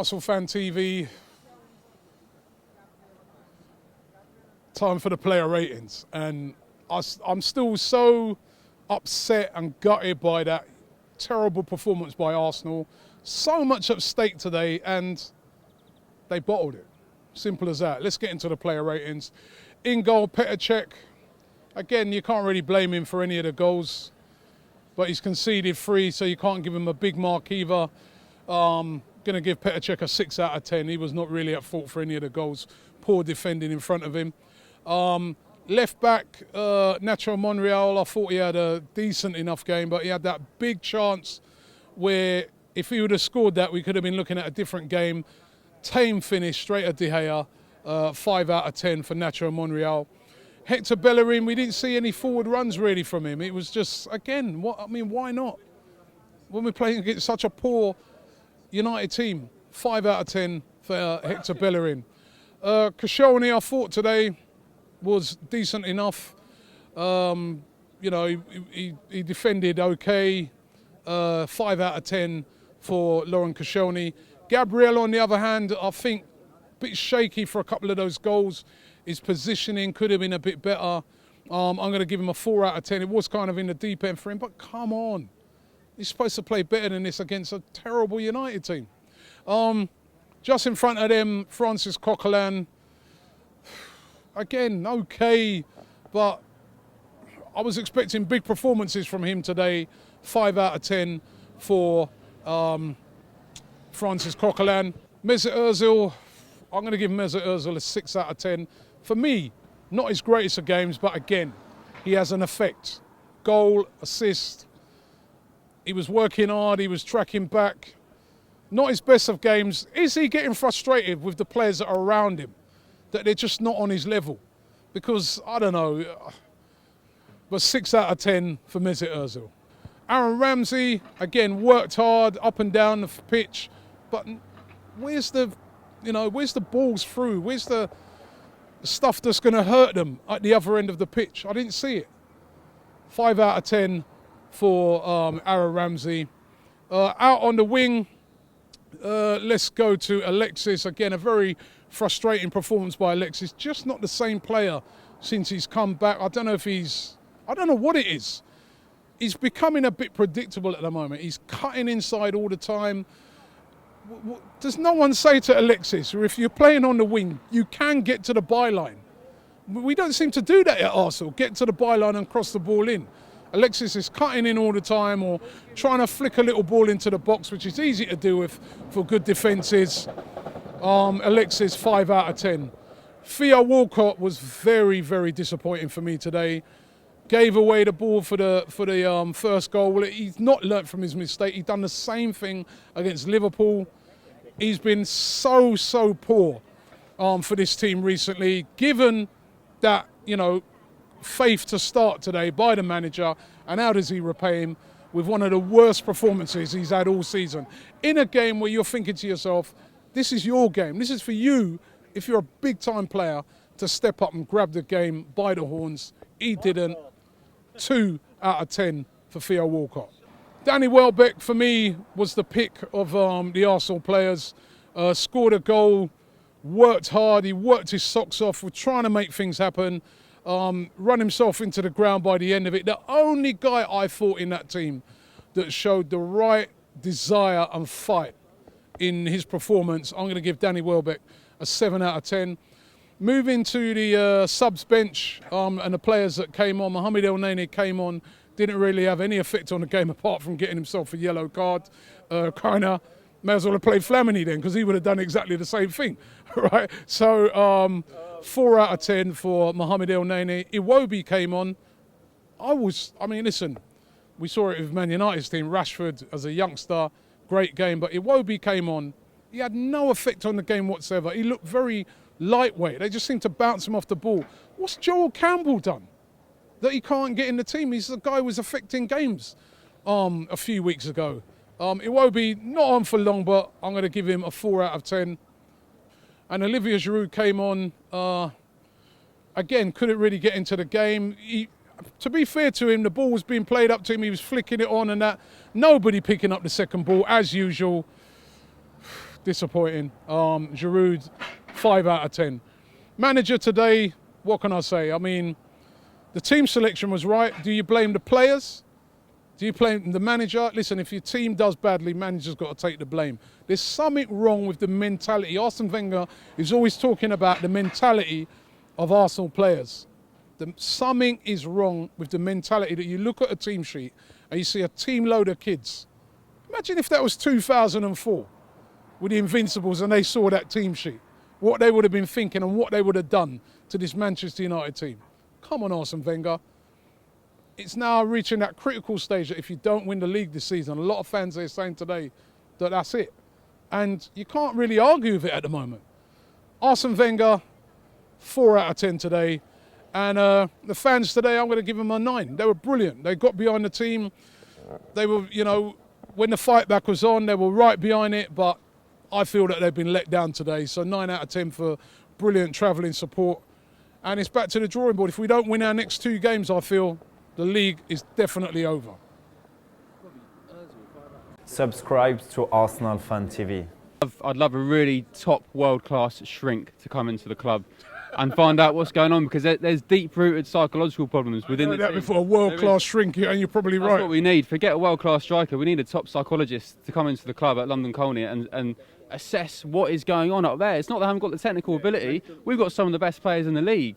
Arsenal Fan TV. Time for the player ratings. And I'm still so upset and gutted by that terrible performance by Arsenal. So much at stake today, and they bottled it. Simple as that. Let's get into the player ratings. In goal, Petr Cech. Again, you can't really blame him for any of the goals, but he's conceded 3, so you can't give him a big mark either. Going to give Petr Cech a 6 out of 10. He was not really at fault for any of the goals. Poor defending in front of him. Left back, Nacho Monreal, I thought he had a decent enough game, but he had that big chance where if he would have scored that, we could have been looking at a different game. Tame finish, straight at De Gea, 5 out of 10 for Nacho Monreal. Hector Bellerin, we didn't see any forward runs really from him. It was just, again, why not? When we're playing against such a poor United team, 5 out of 10 for Hector Bellerin. Koscielny, I thought today was decent enough. He defended okay. 5 out of 10 for Laurent Koscielny. Gabriel, on the other hand, I think a bit shaky for a couple of those goals. His positioning could have been a bit better. I'm going to give him a 4 out of 10. It was kind of in the deep end for him, but come on. He's supposed to play better than this against a terrible United team. Just in front of them, Francis Coquelin. Again, okay, but I was expecting big performances from him today. 5 out of 10 for Francis Coquelin. Mesut Ozil, I'm going to give Mesut Ozil a 6 out of 10. For me, not his greatest of games, but again, he has an effect. Goal, assist. He was working hard, he was tracking back. Not his best of games. Is he getting frustrated with the players that are around him? That they're just not on his level? Because, I don't know, but 6 out of 10 for Mesut Ozil. Aaron Ramsey, again, worked hard up and down the pitch, but where's the balls through? Where's the stuff that's going to hurt them at the other end of the pitch? I didn't see it. 5 out of 10 for Aaron Ramsey. Out on the wing, let's go to Alexis. Again, a very frustrating performance by Alexis. Just not the same player since he's come back. I don't know what it is. He's becoming a bit predictable at the moment. He's cutting inside all the time. Does no one say to Alexis, or if you're playing on the wing, you can get to the byline? We don't seem to do that at Arsenal, get to the byline and cross the ball in. Alexis is cutting in all the time or trying to flick a little ball into the box, which is easy to do with for good defences. Alexis, 5 out of 10. Theo Walcott was very, very disappointing for me today. Gave away the ball for the first goal. Well, he's not learnt from his mistake. He's done the same thing against Liverpool. He's been so poor for this team recently. Given that, faith to start today by the manager, and how does he repay him with one of the worst performances he's had all season? In a game where you're thinking to yourself, this is your game. This is for you, if you're a big-time player, to step up and grab the game by the horns. He didn't. 2 out of 10 for Theo Walcott. Danny Welbeck, for me, was the pick of the Arsenal players. Scored a goal, worked hard, he worked his socks off, was trying to make things happen, run himself into the ground by the end of it. The only guy I thought in that team that showed the right desire and fight in his performance, I'm going to give Danny Welbeck a 7 out of 10. Moving to the subs bench and the players that came on, Mohamed El Neni came on, didn't really have any effect on the game apart from getting himself a yellow card. May as well have played Flamini then, because he would have done exactly the same thing, right? So 4 out of 10 for Mohamed El Neni. Iwobi came on. Listen, we saw it with Man United's team. Rashford as a youngster, great game, but Iwobi came on. He had no effect on the game whatsoever. He looked very lightweight. They just seemed to bounce him off the ball. What's Joel Campbell done that he can't get in the team? He's the guy who was affecting games a few weeks ago. Iwobi, not on for long, but I'm going to give him a 4 out of 10. And Olivier Giroud came on. Again, couldn't really get into the game. To be fair to him, the ball was being played up to him. He was flicking it on and that. Nobody picking up the second ball, as usual. disappointing. Giroud, 5 out of 10. Manager today, what can I say? I mean, the team selection was right. Do you blame the players? Do you blame the manager? Listen, if your team does badly, manager's got to take the blame. There's something wrong with the mentality. Arsene Wenger is always talking about the mentality of Arsenal players. Something is wrong with the mentality that you look at a team sheet and you see a team load of kids. Imagine if that was 2004 with the Invincibles and they saw that team sheet. What they would have been thinking and what they would have done to this Manchester United team. Come on, Arsene Wenger. It's now reaching that critical stage that if you don't win the league this season, a lot of fans are saying today that that's it. And you can't really argue with it at the moment. Arsene Wenger, 4 out of 10 today. And the fans today, I'm going to give them a 9. They were brilliant. They got behind the team. They were, you know, when the fight back was on, they were right behind it. But I feel that they've been let down today. So 9 out of 10 for brilliant travelling support. And it's back to the drawing board. If we don't win our next 2 games, I feel the league is definitely over. Subscribe to Arsenal Fan TV. I'd love a really top world-class shrink to come into the club and find out what's going on, because there's deep-rooted psychological problems within the team. Before a world-class shrink, and you're probably right. That's what we need. Forget a world-class striker. We need a top psychologist to come into the club at London Colney and assess what is going on up there. It's not that they haven't got the technical ability. We've got some of the best players in the league.